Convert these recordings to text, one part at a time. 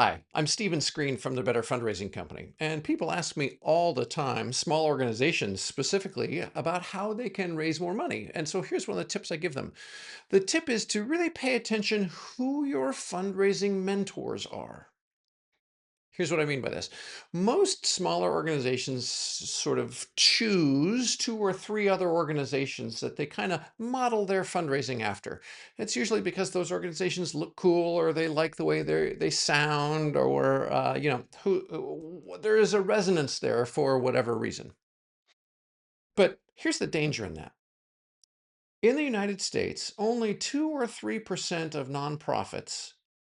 Hi, I'm Stephen Screen from the Better Fundraising Company, and people ask me all the time, small organizations specifically, about how they can raise more money. And so here's one of the tips I give them. The tip is to really pay attention who your fundraising mentors are. Here's what I mean by this. Most smaller organizations sort of choose two or three other organizations that they kind of model their fundraising after. It's usually because those organizations look cool or they like the way they sound or there is a resonance there for whatever reason. But here's the danger in that. In the United States, only 2 or 3% of nonprofits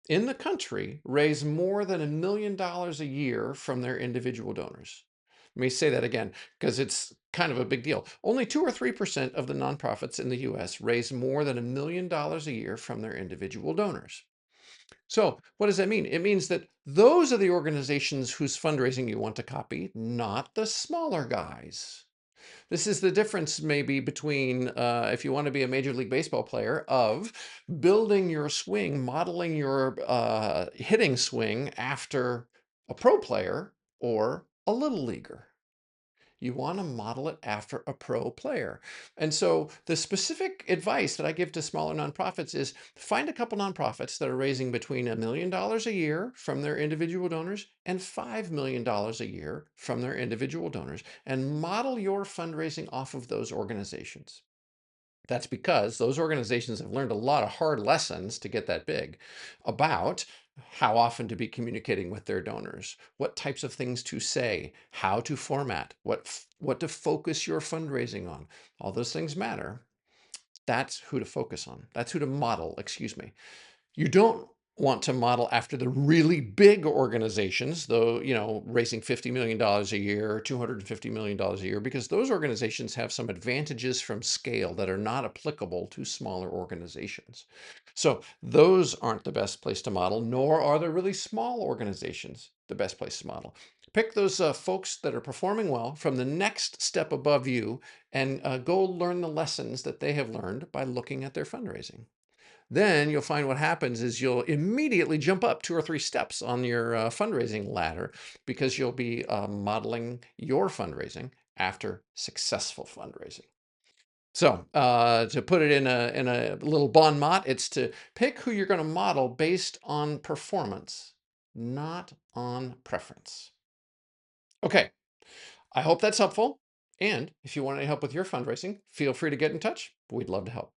in the country raise more than $1 million a year from their individual donors. Let me say that again because it's kind of a big deal. Only 2 or 3% of the nonprofits in the US raise more than $1 million a year from their individual donors. So, what does that mean? It means that those are the organizations whose fundraising you want to copy, not the smaller guys. This is the difference maybe between if you want to be a Major League Baseball player of building your swing, modeling your hitting swing after a pro player or a little leaguer. You want to model it after a pro player. And so the specific advice that I give to smaller nonprofits is find a couple nonprofits that are raising between $1 million a year from their individual donors and $5 million a year from their individual donors and model your fundraising off of those organizations. That's because those organizations have learned a lot of hard lessons to get that big about how often to be communicating with their donors, what types of things to say, how to format, what to focus your fundraising on. All those things matter. That's who to focus on. That's who to model, excuse me. You don't want to model after the really big organizations, though, raising $50 million a year, $250 million a year, because those organizations have some advantages from scale that are not applicable to smaller organizations. So those aren't the best place to model, nor are the really small organizations the best place to model. Pick those folks that are performing well from the next step above you and go learn the lessons that they have learned by looking at their fundraising. Then you'll find what happens is you'll immediately jump up two or three steps on your fundraising ladder because you'll be modeling your fundraising after successful fundraising. So to put it in a little bon mot, it's to pick who you're going to model based on performance, not on preference. Okay, I hope that's helpful. And if you want any help with your fundraising, feel free to get in touch. We'd love to help.